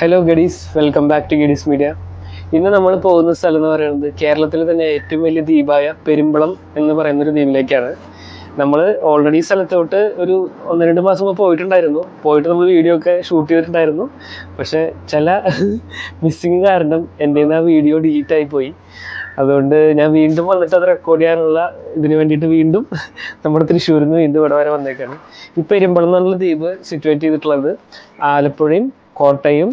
Hello ഗഡീസ്, welcome back to Gadees media. ഇന്ന് നമ്മൾ പോകുന്ന സ്ഥലം എന്ന് പറയുന്നത് കേരളത്തിലെ തന്നെ ഏറ്റവും വലിയ ദ്വീപായ പെരുമ്പളം എന്ന് പറയുന്നൊരു ദ്വീപിലേക്കാണ്. നമ്മൾ ഓൾറെഡി സ്ഥലത്തോട്ട് ഒരു 1-2 മാസം മുമ്പ് പോയിട്ട് നമ്മൾ വീഡിയോ ഒക്കെ ഷൂട്ട് ചെയ്തിട്ടുണ്ടായിരുന്നു. പക്ഷേ ചില മിസ്സിങ് കാരണം എൻ്റെ നിന്ന് ആ വീഡിയോ ഡിലീറ്റ് ആയിപ്പോയി. അതുകൊണ്ട് ഞാൻ വീണ്ടും വന്നിട്ട് അത് റെക്കോർഡ് ചെയ്യാനുള്ള ഇതിന് വേണ്ടിയിട്ട് വീണ്ടും നമ്മുടെ തൃശ്ശൂരിൽ നിന്ന് വീണ്ടും ഇവിടെ വരെ വന്നേക്കാണ്. ഈ പെരുമ്പളം എന്നുള്ള ദ്വീപ് സിറ്റുവേറ്റ് ചെയ്തിട്ടുള്ളത് ആലപ്പുഴയും കോട്ടയം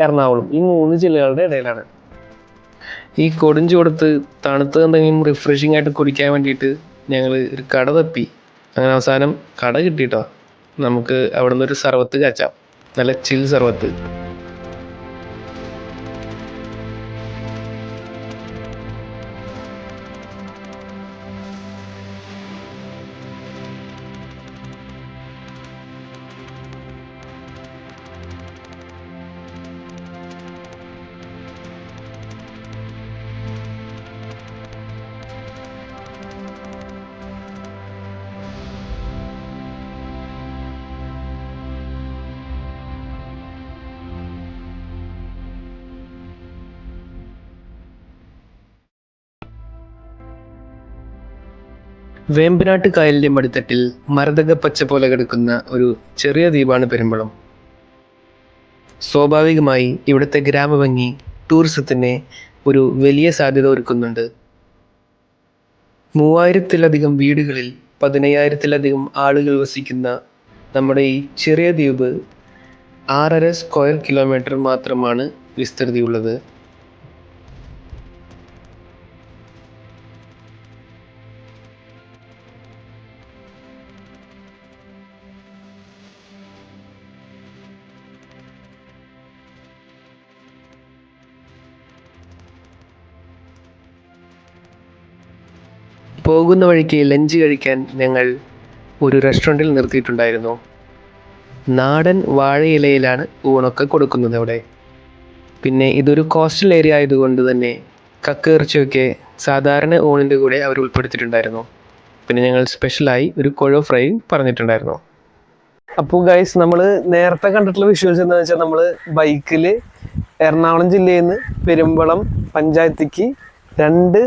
എറണാകുളം ഈ 3 ജില്ലകളുടെ ഇടയിലാണ്. ഈ കൊടും ചൂടത്ത് തണുത്ത് എന്തെങ്കിലും റിഫ്രഷിംഗ് ആയിട്ട് കുടിക്കാൻ വേണ്ടിയിട്ട് ഞങ്ങൾ ഒരു കട തപ്പി. അങ്ങനെ അവസാനം കട കിട്ടിയിട്ടോ. നമുക്ക് അവിടെ നിന്നൊരു സർവത്ത് കാച്ചാം, നല്ല ചിൽ സർവത്ത്. വേമ്പനാട്ട് കായലിൻ്റെ മടിത്തട്ടിൽ മരതക പച്ച പോലെ കിടക്കുന്ന ഒരു ചെറിയ ദ്വീപാണ് പെരുമ്പളം. സ്വാഭാവികമായി ഇവിടുത്തെ ഗ്രാമഭംഗി ടൂറിസത്തിന് ഒരു വലിയ സാധ്യത ഒരുക്കുന്നുണ്ട്. 3000-ലധികം വീടുകളിൽ 15,000-ലധികം ആളുകൾ വസിക്കുന്ന നമ്മുടെ ഈ ചെറിയ ദ്വീപ് 6.5 സ്ക്വയർ കിലോമീറ്റർ മാത്രമാണ് വിസ്തൃതിയുള്ളത്. പോകുന്ന വഴിക്ക് ലഞ്ച് കഴിക്കാൻ ഞങ്ങൾ ഒരു റെസ്റ്റോറൻറ്റിൽ നിർത്തിയിട്ടുണ്ടായിരുന്നു. നാടൻ വാഴയിലയിലാണ് ഊണൊക്കെ കൊടുക്കുന്നത് അവിടെ. പിന്നെ ഇതൊരു കോസ്റ്റൽ ഏരിയ ആയതുകൊണ്ട് തന്നെ കക്കയിറച്ചിയൊക്കെ സാധാരണ ഊണിൻ്റെ കൂടെ അവർ ഉൾപ്പെടുത്തിയിട്ടുണ്ടായിരുന്നു. പിന്നെ ഞങ്ങൾ സ്പെഷ്യലായി ഒരു കൊഴ ഫ്രൈയും പറഞ്ഞിട്ടുണ്ടായിരുന്നു. അപ്പോൾ ഗൈസ്, നമ്മൾ നേരത്തെ കണ്ടിട്ടുള്ള വിഷ്വൽസ് എന്താണെന്ന് വെച്ചാൽ നമ്മൾ ബൈക്കിൽ എറണാകുളം ജില്ലയിൽ നിന്ന് പെരുമ്പളം പഞ്ചായത്തേക്ക് 2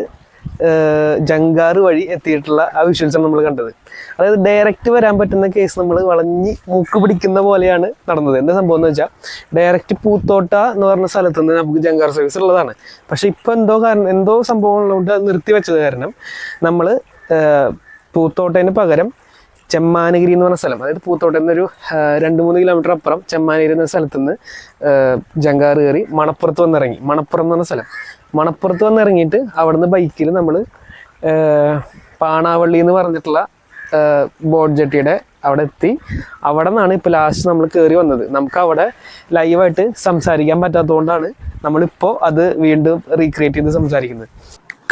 ജങ്കാറ് വഴി എത്തിയിട്ടുള്ള ആ വിഷ്വൽസാണ് നമ്മൾ കണ്ടത്. അതായത് ഡയറക്റ്റ് വരാൻ പറ്റുന്ന കേസ് നമ്മൾ വളഞ്ഞ് മൂക്ക് പിടിക്കുന്ന പോലെയാണ് നടന്നത്. എന്താ സംഭവം എന്ന് വെച്ചാൽ ഡയറക്റ്റ് പൂത്തോട്ട എന്ന് പറഞ്ഞ സ്ഥലത്ത് നിന്ന് നമുക്ക് ജങ്കാർ സർവീസ് ഉള്ളതാണ്. പക്ഷെ ഇപ്പോൾ എന്തോ സംഭവം ഉള്ളതുകൊണ്ട് അത് നിർത്തി വെച്ചത് കാരണം നമ്മൾ പൂത്തോട്ടത്തിന് പകരം ചെമ്മാനഗിരി എന്ന് പറഞ്ഞ സ്ഥലം, അതായത് പൂത്തോട്ടയിൽ നിന്നൊരു 2-3 കിലോമീറ്റർ അപ്പുറം ചെമ്മാനഗിരി എന്ന സ്ഥലത്ത് നിന്ന് ജങ്കാറ് കയറി മണപ്പുറത്ത് വന്നിറങ്ങി. മണപ്പുറം എന്ന് പറഞ്ഞ സ്ഥലം, മണപ്പുറത്ത് വന്നിറങ്ങിയിട്ട് അവിടെ നിന്ന് ബൈക്കിൽ നമ്മൾ പാണാവള്ളി എന്ന് പറഞ്ഞിട്ടുള്ള ബോട്ട് ജെട്ടിയുടെ അവിടെ എത്തി. അവിടെ നിന്നാണ് ഇപ്പോൾ ലാസ്റ്റ് നമ്മൾ കയറി വന്നത്. നമുക്ക് അവിടെ ലൈവായിട്ട് സംസാരിക്കാൻ പറ്റാത്തതുകൊണ്ടാണ് നമ്മളിപ്പോൾ അത് വീണ്ടും റീക്രിയേറ്റ് ചെയ്ത് സംസാരിക്കുന്നത്.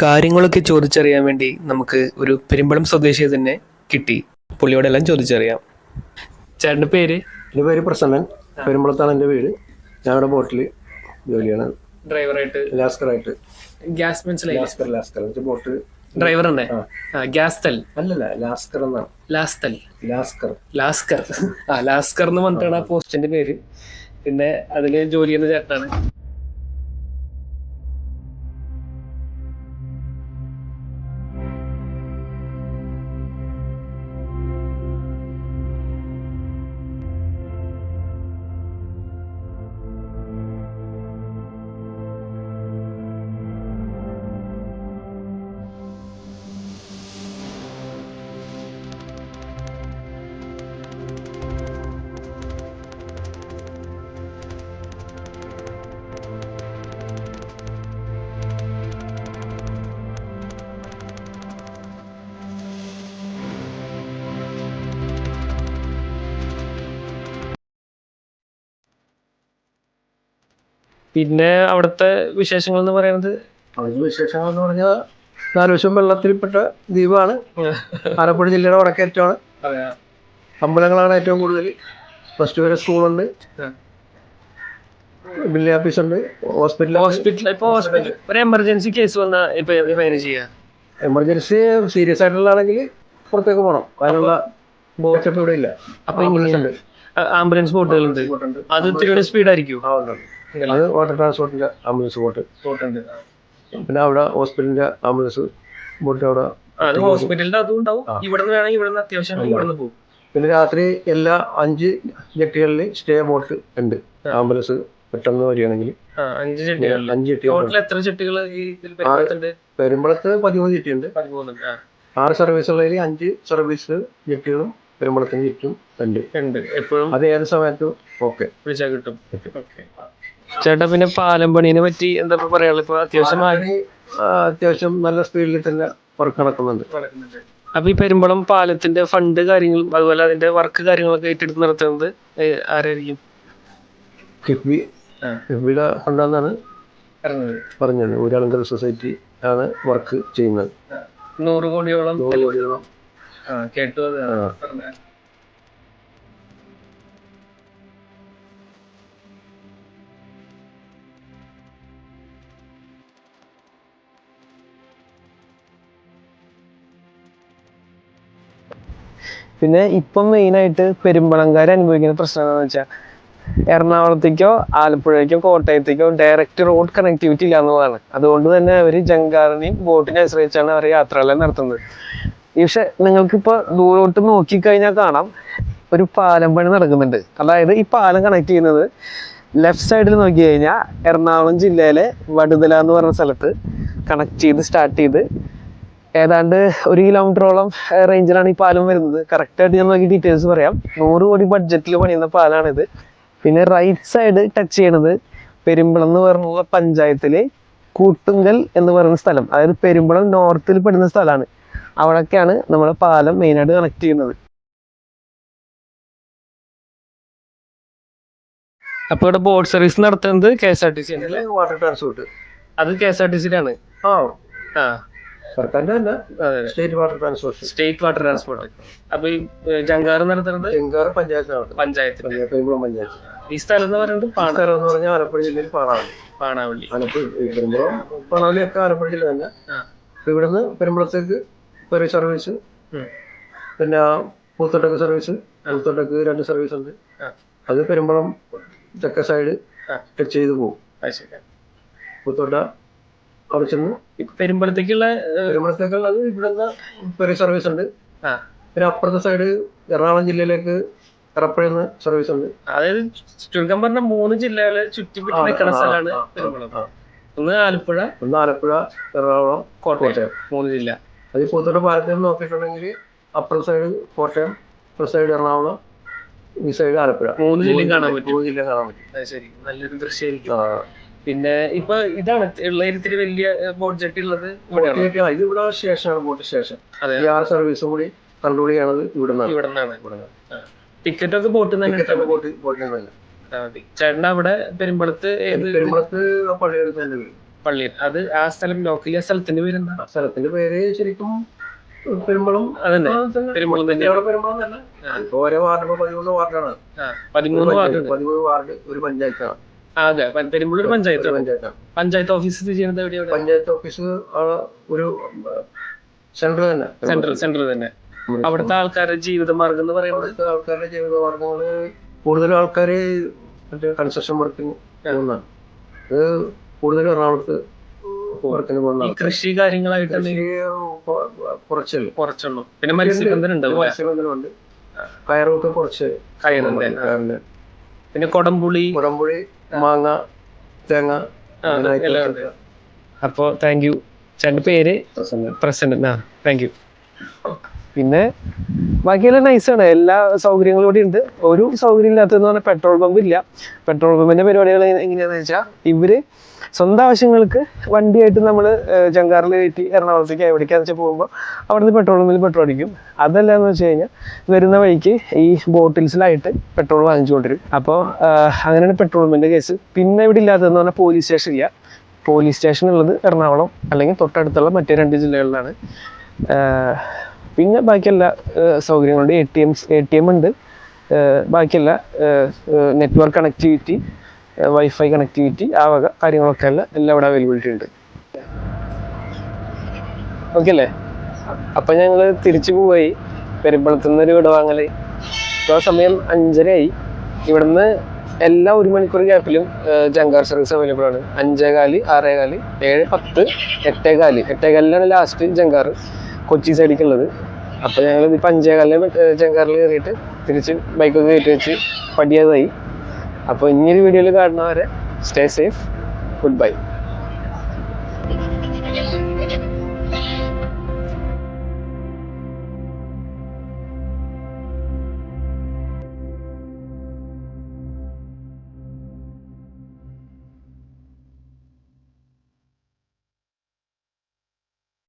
കാര്യങ്ങളൊക്കെ ചോദിച്ചറിയാൻ വേണ്ടി നമുക്ക് ഒരു പെരുമ്പളം സ്വദേശിയെ തന്നെ കിട്ടി. പുള്ളിയോടെ എല്ലാം ചോദിച്ചറിയാം. ചേട്ടൻ്റെ പേര്? എൻ്റെ പേര് പ്രസന്നൻ. പെരുമ്പളത്താണ് എൻ്റെ വീട്. ഞാൻ ഇവിടെ ബോട്ടിൽ ജോലിയാണ്, ഡ്രൈവറായിട്ട്. ലാസ്കറായിട്ട്. ഗ്യാസ് മനസ്സിലായി? ലാസ്കർ ബോട്ട് ഡ്രൈവർ തന്നെ. ഗ്യാസ് തൽ അല്ലല്ല, ലാസ്കർ എന്നാണ്. ലാസ്തൽ, ലാസ്കർ ലാസ്കർ എന്ന് പറഞ്ഞിട്ടാണ് ആ പോസ്റ്റിന്റെ പേര്. പിന്നെ അതില് ജോലി ചെയ്യുന്ന ചേട്ടനാണ്. പിന്നെ അവിടുത്തെ വിശേഷങ്ങൾ എന്ന് പറയുന്നത്, അവിടുത്തെ വിശേഷങ്ങൾ എന്ന് പറഞ്ഞാൽ 4 വശം വെള്ളത്തിൽപ്പെട്ട ദ്വീപാണ്. ആലപ്പുഴ ജില്ലയുടെ വടക്കേറ്റമാണ്. അമ്പലങ്ങളാണ് ഏറ്റവും കൂടുതൽ. +2 വരെ സ്കൂളുണ്ട്, ബില്ല് ഓഫീസുണ്ട്, ഹോസ്പിറ്റൽ. ഒരു എമർജൻസി കേസ് വന്നാൽ എമർജൻസി സീരിയസ് ആയിട്ടുള്ളതാണെങ്കിൽ പുറത്തേക്ക് പോകണം. അതിനുള്ള ബോട്ട് ഇവിടെ ഇല്ല. അപ്പൊ ആംബുലൻസ് ബോട്ടുകളുണ്ട്. അത് ഇത്തിരി സ്പീഡായിരിക്കും. അത് വാട്ടർ ട്രാൻസ്പോർട്ടിൻ്റെ ആംബുലൻസ് ബോട്ട്. പിന്നെ അവിടെ ഹോസ്പിറ്റലിൻ്റെ ആംബുലൻസ് ബോട്ട് അവിടെ. ഹോസ്പിറ്റലിന്റെ അതും ഉണ്ടാവും. ഇവിടുന്ന് വേണമെങ്കിൽ ഇവിടുന്ന് അത്യാവശ്യം ഇവിടുന്ന് പോകും. പിന്നെ രാത്രി എല്ലാ 5 ജെട്ടികളിൽ സ്റ്റേ ബോട്ട് ഉണ്ട്. ആംബുലൻസ് പെട്ടെന്ന് വരികയാണെങ്കിൽ 5 ജെട്ടികൾ. പെരുമ്പളത്ത് 13 ജെട്ടിയുണ്ട്. 6 സർവീസുകളിൽ 5 സർവീസ് ജെട്ടികളും പെരുമ്പളത്തിന് ചുറ്റും ഉണ്ട് എപ്പോഴും. അത് ഏത് സമയത്തും വിളിച്ചാൽ കിട്ടും. ചേട്ടാ, പിന്നെ പാലം പണിനെ പറ്റി എന്താ പറയാനുള്ളത്? ഇപ്പൊ അത്യാവശ്യം നല്ല സ്പീഡിൽ തന്നെ വർക്ക് നടക്കുന്നുണ്ട്. അപ്പൊ ഈ പെരുമ്പളം പാലത്തിന്റെ ഫണ്ട് കാര്യങ്ങളും അതുപോലെ അതിന്റെ വർക്ക് കാര്യങ്ങളൊക്കെ ഏറ്റെടുത്ത് നടത്തുന്നത് ആരായിരിക്കും? കിഫ്ബിയുടെ ഫണ്ടാണെന്നാണ് പറഞ്ഞത്. ഊരാളുങ്കൽ സൊസൈറ്റി ആണ് വർക്ക് ചെയ്യുന്നത്. 100 കോടിയോളം കേട്ടു. പിന്നെ ഇപ്പം മെയിനായിട്ട് പെരുമ്പളംകാർ അനുഭവിക്കുന്ന പ്രശ്നം എന്താണെന്ന് വെച്ചാൽ, എറണാകുളത്തേക്കോ ആലപ്പുഴയ്ക്കോ കോട്ടയത്തേക്കോ ഡയറക്റ്റ് റോഡ് കണക്ടിവിറ്റി ഇല്ല എന്നുള്ളതാണ്. അതുകൊണ്ട് തന്നെ അവർ ജങ്കാറിനെയും ബോട്ടിനെ ആശ്രയിച്ചാണ് അവർ യാത്രകളെല്ലാം നടത്തുന്നത്. പക്ഷെ നിങ്ങൾക്കിപ്പോൾ ദൂരോട്ട് നോക്കിക്കഴിഞ്ഞാൽ കാണാം, ഒരു പാലം പണി നടക്കുന്നുണ്ട്. അതായത് ഈ പാലം കണക്ട് ചെയ്യുന്നത് ലെഫ്റ്റ് സൈഡിൽ നോക്കി കഴിഞ്ഞാൽ എറണാകുളം ജില്ലയിലെ വടുതല എന്ന് പറഞ്ഞ സ്ഥലത്ത് കണക്ട് ചെയ്ത് സ്റ്റാർട്ട് ചെയ്ത് ഏതാണ്ട് 1 കിലോമീറ്ററോളം റേഞ്ചിലാണ് ഈ പാലം വരുന്നത്. കറക്റ്റായിട്ട് ഞാൻ നോക്കി ഡീറ്റെയിൽസ് പറയാം. 100 കോടി ബഡ്ജറ്റിൽ പണിയുന്ന പാലാണിത്. പിന്നെ റൈറ്റ് സൈഡ് ടച്ച് ചെയ്യണത് പെരുമ്പളം എന്ന് പറഞ്ഞുള്ള പഞ്ചായത്തിലെ കൂട്ടുങ്കൽ എന്ന് പറയുന്ന സ്ഥലം. അതായത് പെരുമ്പളം നോർത്തിൽ പെടുന്ന സ്ഥലമാണ്. അവിടൊക്കെയാണ് നമ്മുടെ പാലം മെയിനായിട്ട് കണക്ട് ചെയ്യുന്നത്. അപ്പോൾ ഇവിടെ ബോട്ട് സർവീസ് നടത്തുന്നത് KSRTC ആണ്. വാട്ടർ ട്രാൻസ്പോർട്ട് അത് KSRTC-ലാണ്. സർക്കാരിന്റെ തന്നെ സ്റ്റേറ്റ് വാട്ടർ ട്രാൻസ്പോർട്ട്. അപ്പൊ ഈ ജങ്കാർ നടത്തുന്നത് പഞ്ചായത്ത്. ഈ സ്ഥലം എന്ന് പറയുന്നത് ആലപ്പുഴ ജില്ലയിൽ പാണാവള്ളി. പാണാവള്ളിയൊക്കെ ആലപ്പുഴ ജില്ല തന്നെ. ഇവിടുന്ന് പെരുമ്പളത്തേക്ക് ഒരു സർവീസ്, പിന്നെ പൂത്തോട്ടക്ക് സർവീസ്. പൂത്തോട്ടക്ക് 2 സർവീസ് ഉണ്ട്. അത് പെരുമ്പളം തെക്ക സൈഡ് ടച്ച് ചെയ്ത് പോകും. പൂത്തോട്ട അവിടെ ചെന്ന് പെരുമ്പളത്തേക്കുള്ളത് ഇവിടുന്ന് ഒരു സർവീസ് ഉണ്ട്. പിന്നെ അപ്പുറത്തെ സൈഡ് എറണാകുളം ജില്ലയിലേക്ക് കറപ്പുഴന്ന് സർവീസ് ഉണ്ട്. അതായത് ചുരുക്കം പറഞ്ഞ 3 ജില്ലകളെ ചുറ്റിപ്പറ്റി നിൽക്കുന്ന സ്ഥലമാണ് പെരുമ്പളം. ഒന്ന് ആലപ്പുഴ, എറണാകുളം, കോട്ടയം. 3 ജില്ല. അത് ഈ പൂത്തോട്ട പാലത്തിൽ നോക്കിയിട്ടുണ്ടെങ്കിൽ അപ്പുറത്തെ സൈഡ് കോട്ടയം, ഇപ്പുറത്തെ സൈഡ് എറണാകുളം, ഈ സൈഡ് ആലപ്പുഴ. 3 ജില്ലയും കാണാൻ പറ്റും. ശരി, നല്ലൊരു ദൃശ്യമായിരിക്കും. പിന്നെ ഇപ്പൊ ഇതാണ് ഇത്തിരി വലിയ ബോട്ട് ജെട്ടി ഉള്ളത്. ഇത് ഇവിടെ സ്റ്റേഷനാണ്, ബോട്ട് സ്റ്റേഷൻ. 6 സർവീസും കൂടി കൺട്രോൾ ചെയ്യണത് ഇവിടുന്നാണ്. ടിക്കറ്റ് ഒക്കെ ബോട്ടിൽ തന്നെ. ചേട്ടൻ അവിടെ പെരുമ്പളത്ത് പള്ളി, അത് ആ സ്ഥലം ലോക്കലി ആ സ്ഥലത്തിന്റെ പേരെന്താ? സ്ഥലത്തിന്റെ പേര് ശരിക്കും പെരുമ്പളം. അതന്നെ, പെരുമ്പളം തന്നെ. ഓരോ വാർഡ് 13 വാർഡാണ്. 13 വാർഡ് ഒരു പഞ്ചായത്താണ്. അതെ, പെരുമ്പളം ഒരു പഞ്ചായത്താണ്. പഞ്ചായത്ത് ഓഫീസ് ചെയ്യുന്നത് എവിടെയാണ്? പഞ്ചായത്ത് ഓഫീസ് ഒരു സെന്റർ തന്നെ. അവിടുത്തെ ആൾക്കാരുടെ ജീവിതമാർഗം എന്ന് പറയുന്നത്, ആൾക്കാരുടെ ജീവിതമാർഗങ്ങള് കൂടുതലും ആൾക്കാര് കൺസ്ട്രക്ഷൻ വർക്കിന് പോകുന്നതാണ്. അത് കൂടുതലും എറണാകുളത്ത് വർക്കിന് പോകുന്ന. കൃഷി കാര്യങ്ങളായിട്ട് കുറച്ചുള്ളൂ. പിന്നെ മത്സ്യബന്ധനമുണ്ട്. കയറൊക്കെ കുറച്ച് കയറുണ്ട്. പിന്നെ കൊടംപുളി, മാങ്ങ, തേങ്ങ. അപ്പോൾ താങ്ക് യു. ചേട്ടൻ്റെ പേര് പ്രസന്നൻ. Thank you. പിന്നെ ബാക്കിയെല്ലാം നൈസാണ്. എല്ലാ സൗകര്യങ്ങളും കൂടി ഉണ്ട്. ഒരു സൗകര്യം ഇല്ലാത്തതെന്ന് പറഞ്ഞാൽ പെട്രോൾ പമ്പ് ഇല്ല. പെട്രോൾ പമ്പിന്റെ പരിപാടികൾ എങ്ങനെയാണെന്ന് വെച്ചാൽ, ഇവര് സ്വന്തം ആവശ്യങ്ങൾക്ക് വണ്ടിയായിട്ട് നമ്മൾ ജങ്കാറിൽ കയറ്റി എറണാകുളത്തേക്ക് എവിടേക്കാന്ന് വെച്ചാൽ പോകുമ്പോൾ അവിടുന്ന് പെട്രോൾ പമ്പിൽ പെട്രോൾ അടിക്കും. അതല്ലാന്ന് വെച്ച് കഴിഞ്ഞാൽ വരുന്ന വഴിക്ക് ഈ ബോട്ടിൽസിലായിട്ട് പെട്രോൾ വാങ്ങിച്ചുകൊണ്ടിരും. അപ്പോൾ അങ്ങനെയാണ് പെട്രോൾ പമ്പിന്റെ കേസ്. പിന്നെ ഇവിടെ ഇല്ലാത്തതെന്ന് പറഞ്ഞാൽ പോലീസ് സ്റ്റേഷൻ ഇല്ല. പോലീസ് സ്റ്റേഷൻ ഉള്ളത് എറണാകുളം അല്ലെങ്കിൽ തൊട്ടടുത്തുള്ള മറ്റേ 2 ജില്ലകളിലാണ്. പിന്നെ ബാക്കിയെല്ലാ സൗകര്യങ്ങളുണ്ട്. ATM ഉണ്ട്. ബാക്കിയെല്ലാ നെറ്റ്വർക്ക് കണക്ടിവിറ്റി, വൈഫൈ കണക്ടിവിറ്റി, ആ വക കാര്യങ്ങളൊക്കെ എല്ലാം ഇവിടെ അവൈലബിലിറ്റി ഉണ്ട്. ഓക്കെ അല്ലേ? അപ്പം ഞങ്ങൾ തിരിച്ചു പോയി. പെരുമ്പളത്തുനിന്ന് ഒരു വിടവാങ്ങൽ. ഇപ്പോൾ സമയം 5:30 ആയി. ഇവിടുന്ന് എല്ലാ 1 മണിക്കൂർ ഗ്യാപ്പിലും ജങ്കാർ സർവീസ് അവൈലബിൾ ആണ്. 5:15, 6:15, 7, 10, 8:15. 8:15 ലാസ്റ്റ് ജങ്കാർ കൊച്ചി സൈഡിലേക്കുള്ളത്. അപ്പോൾ ഞങ്ങളിപ്പോൾ 5:15 ജങ്കാറിൽ കയറിയിട്ട് തിരിച്ച് ബൈക്കൊക്കെ കയറ്റി വെച്ച് പടിയാതായി. അപ്പോൾ ഇനിയൊരു വീഡിയോയിൽ കാണുന്നവരെ സ്റ്റേ സേഫ്, ഗുഡ് ബൈ.